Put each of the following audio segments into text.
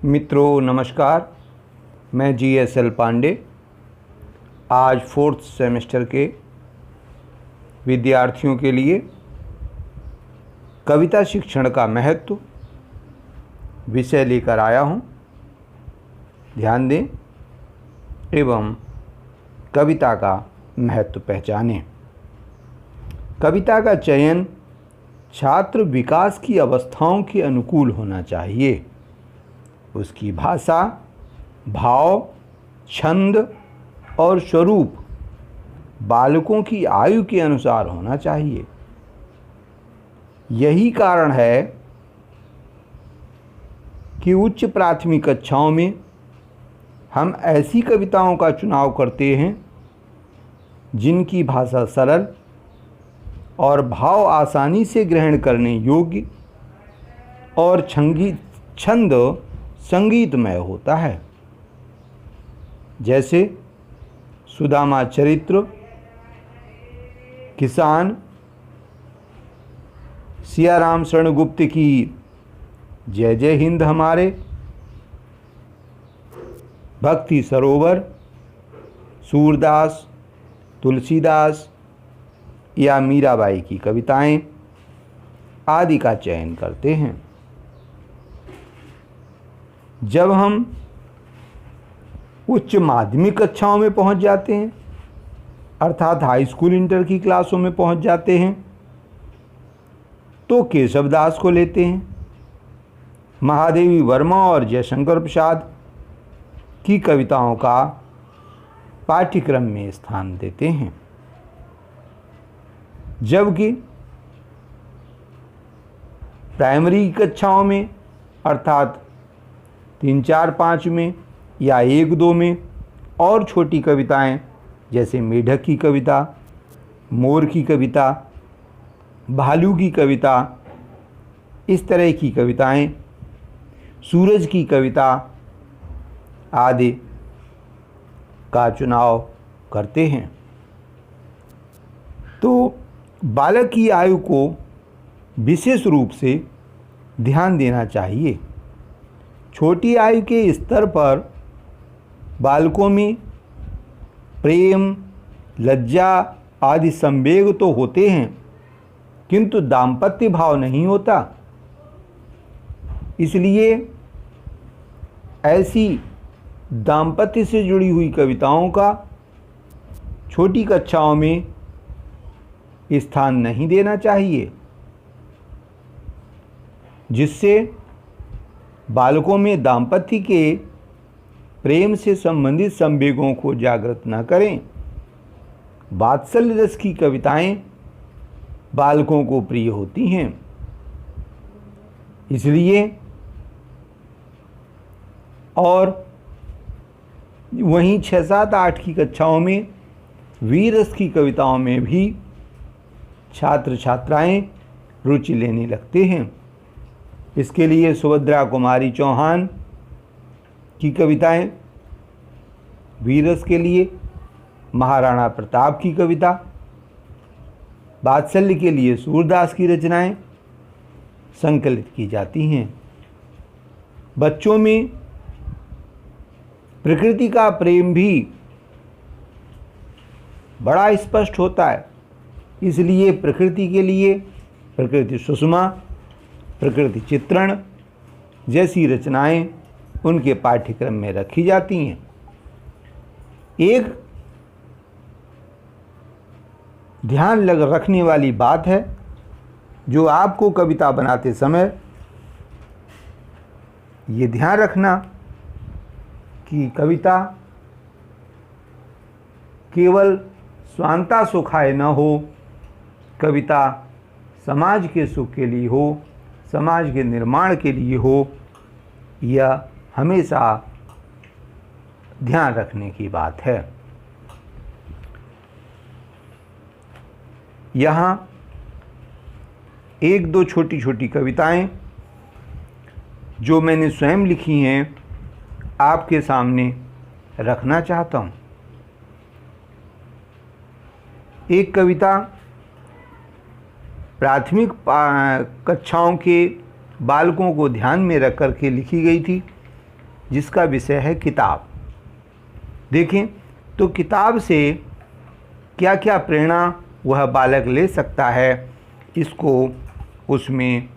मित्रों नमस्कार, मैं GSL पांडे आज 4th सेमेस्टर के विद्यार्थियों के लिए कविता शिक्षण का महत्व विषय लेकर आया हूँ। ध्यान दें एवं कविता का महत्व पहचानें। कविता का चयन छात्र विकास की अवस्थाओं के अनुकूल होना चाहिए। उसकी भाषा, भाव, छंद और स्वरूप बालकों की आयु के अनुसार होना चाहिए। यही कारण है कि उच्च प्राथमिक कक्षाओं में हम ऐसी कविताओं का चुनाव करते हैं जिनकी भाषा सरल और भाव आसानी से ग्रहण करने योग्य और छंद संगीतमय होता है। जैसे सुदामा चरित्र, किसान, सियाराम शरण गुप्त की जय जय हिंद हमारे, भक्ति सरोवर, सूरदास, तुलसीदास या मीराबाई की कविताएं आदि का चयन करते हैं। जब हम उच्च माध्यमिक कक्षाओं में पहुंच जाते हैं अर्थात हाई स्कूल इंटर की क्लासों में पहुंच जाते हैं तो केशवदास को लेते हैं, महादेवी वर्मा और जयशंकर प्रसाद की कविताओं का पाठ्यक्रम में स्थान देते हैं। जबकि प्राइमरी कक्षाओं में अर्थात 3, 4, 5 में या 1, 2 में और छोटी कविताएं जैसे मेढक की कविता, मोर की कविता, भालू की कविता, इस तरह की कविताएं, सूरज की कविता आदि का चुनाव करते हैं। तो बालक की आयु को विशेष रूप से ध्यान देना चाहिए। छोटी आयु के स्तर पर बालकों में प्रेम, लज्जा आदि संवेग तो होते हैं किंतु दाम्पत्य भाव नहीं होता। इसलिए ऐसी दाम्पत्य से जुड़ी हुई कविताओं का छोटी कक्षाओं में स्थान नहीं देना चाहिए, जिससे बालकों में दाम्पत्य के प्रेम से संबंधित संवेगों को जागृत न करें। वात्सल्य रस की कविताएं बालकों को प्रिय होती हैं। इसलिए और वहीं 6, 7, 8 की कक्षाओं में वीर रस की कविताओं में भी छात्र छात्राएं रुचि लेने लगते हैं। इसके लिए सुभद्रा कुमारी चौहान की कविताएं, वीरस के लिए महाराणा प्रताप की कविता, वात्सल्य के लिए सूरदास की रचनाएं संकलित की जाती हैं। बच्चों में प्रकृति का प्रेम भी बड़ा स्पष्ट होता है। इसलिए प्रकृति के लिए प्रकृति सुषमा, प्रकृति चित्रण जैसी रचनाएं उनके पाठ्यक्रम में रखी जाती हैं। एक ध्यान रखने वाली बात है जो आपको कविता बनाते समय ये ध्यान रखना कि कविता केवल स्वांता सुखाय न हो, कविता समाज के सुख के लिए हो, समाज के निर्माण के लिए हो, यह हमेशा ध्यान रखने की बात है। यहाँ 1, 2 छोटी छोटी कविताएं जो मैंने स्वयं लिखी हैं आपके सामने रखना चाहता हूँ। एक कविता प्राथमिक कक्षाओं के बालकों को ध्यान में रख कर के लिखी गई थी। जिसका विषय है किताब। देखें तो किताब से क्या क्या प्रेरणा वह बालक ले सकता है, इसको उसमें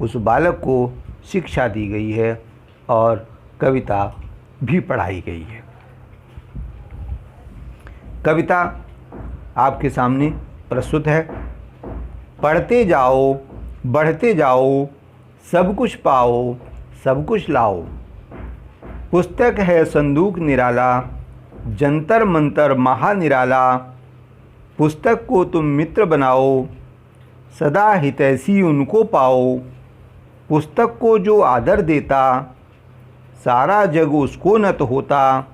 उस बालक को शिक्षा दी गई है और कविता भी पढ़ाई गई है। कविता आपके सामने प्रस्तुत है। पढ़ते जाओ, बढ़ते जाओ, सब कुछ पाओ, सब कुछ लाओ। पुस्तक है संदूक निराला, जंतर मंतर महानिराला। पुस्तक को तुम मित्र बनाओ, सदा हितैषी उनको पाओ। पुस्तक को जो आदर देता, सारा जग उसको नत होता।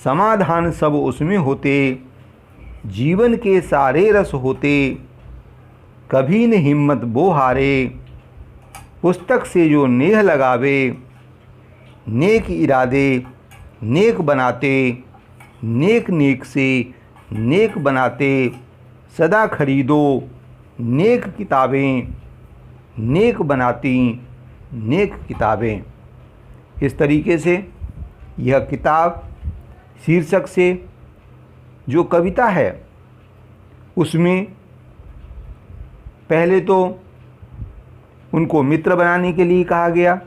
समाधान सब उसमें होते, जीवन के सारे रस होते। कभी न हिम्मत वो हारे, पुस्तक से जो नेह लगावे। नेक इरादे नेक बनाते, नेक नेक से नेक बनाते। सदा खरीदो नेक किताबें, नेक बनाती नेक किताबें। इस तरीके से यह किताब शीर्षक से जो कविता है उसमें पहले तो उनको मित्र बनाने के लिए कहा गया,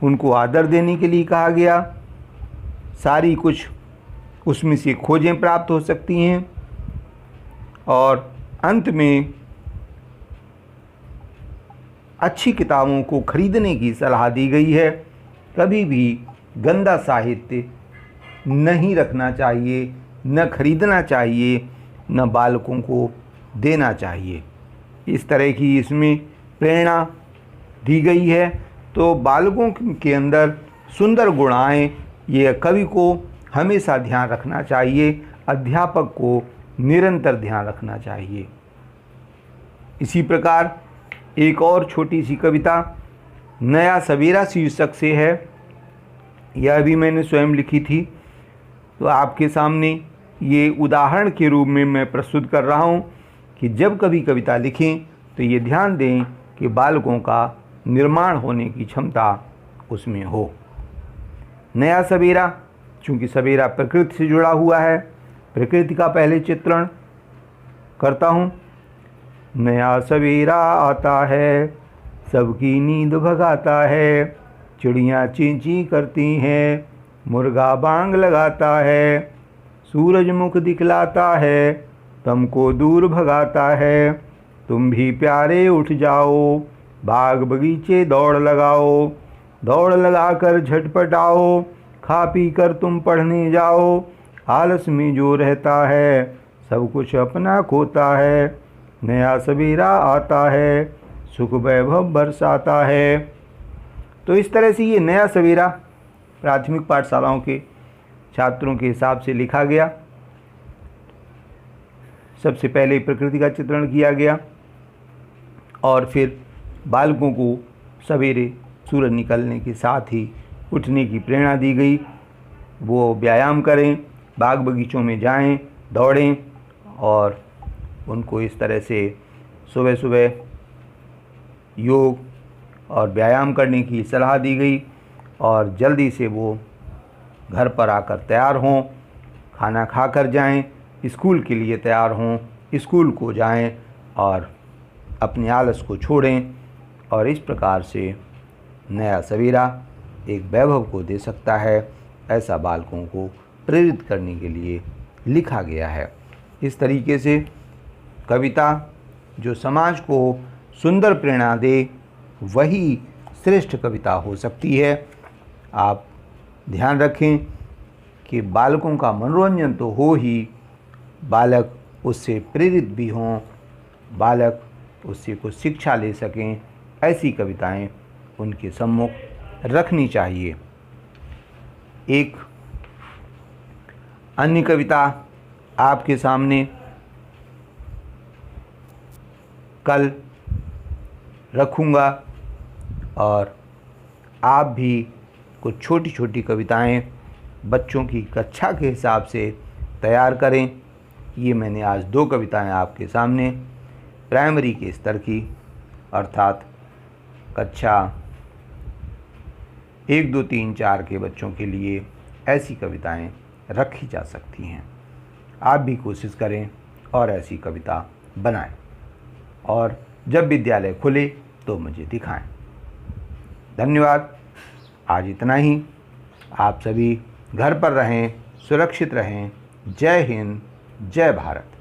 उनको आदर देने के लिए कहा गया। सारी कुछ उसमें से खोजें प्राप्त हो सकती हैं और अंत में अच्छी किताबों को खरीदने की सलाह दी गई है। कभी भी गंदा साहित्य नहीं रखना चाहिए, न खरीदना चाहिए, न बालकों को देना चाहिए। इस तरह की इसमें प्रेरणा दी गई है। तो बालकों के अंदर सुंदर गुण आएँ, ये कवि को हमेशा ध्यान रखना चाहिए, अध्यापक को निरंतर ध्यान रखना चाहिए। इसी प्रकार एक और छोटी सी कविता नया सवेरा शीर्षक से है। यह भी मैंने स्वयं लिखी थी, तो आपके सामने ये उदाहरण के रूप में मैं प्रस्तुत कर रहा हूँ कि जब कभी कविता लिखें तो ये ध्यान दें कि बालकों का निर्माण होने की क्षमता उसमें हो। नया सवेरा, चूँकि सवेरा प्रकृति से जुड़ा हुआ है, प्रकृति का पहले चित्रण करता हूँ। नया सवेरा आता है, सबकी नींद भगाता है। चिड़ियाँ चीं चीं करती हैं, मुर्गा बांग लगाता है। सूरज मुख दिखलाता है, तुमको दूर भगाता है। तुम भी प्यारे उठ जाओ, बाग बगीचे दौड़ लगाओ। दौड़ लगाकर झटपटाओ, खा पी कर तुम पढ़ने जाओ। आलस में जो रहता है, सब कुछ अपना खोता है। नया सवेरा आता है, सुख वैभव बरसाता है। तो इस तरह से ये नया सवेरा प्राथमिक पाठशालाओं के छात्रों के हिसाब से लिखा गया। सबसे पहले प्रकृति का चित्रण किया गया और फिर बालकों को सवेरे सूरज निकलने के साथ ही उठने की प्रेरणा दी गई। वो व्यायाम करें, बाग बगीचों में जाएं, दौड़ें और उनको इस तरह से सुबह सुबह योग और व्यायाम करने की सलाह दी गई और जल्दी से वो घर पर आकर तैयार हों, खाना खाकर जाएं, स्कूल के लिए तैयार हों, स्कूल को जाएं और अपने आलस को छोड़ें। और इस प्रकार से नया सवेरा एक वैभव को दे सकता है, ऐसा बालकों को प्रेरित करने के लिए लिखा गया है। इस तरीके से कविता जो समाज को सुंदर प्रेरणा दे, वही श्रेष्ठ कविता हो सकती है। आप ध्यान रखें कि बालकों का मनोरंजन तो हो ही, बालक उससे प्रेरित भी हों, बालक उससे कुछ शिक्षा ले सकें, ऐसी कविताएं उनके सम्मुख रखनी चाहिए। एक अन्य कविता आपके सामने कल रखूँगा और आप भी कुछ छोटी छोटी कविताएं बच्चों की कक्षा के हिसाब से तैयार करें। ये मैंने आज 2 कविताएं आपके सामने प्राइमरी के स्तर की, अर्थात कक्षा 1, 2, 3, 4 के बच्चों के लिए ऐसी कविताएं रखी जा सकती हैं। आप भी कोशिश करें और ऐसी कविता बनाएं और जब विद्यालय खुले तो मुझे दिखाएं। धन्यवाद। आज इतना ही। आप सभी घर पर रहें, सुरक्षित रहें। जय हिंद, जय भारत।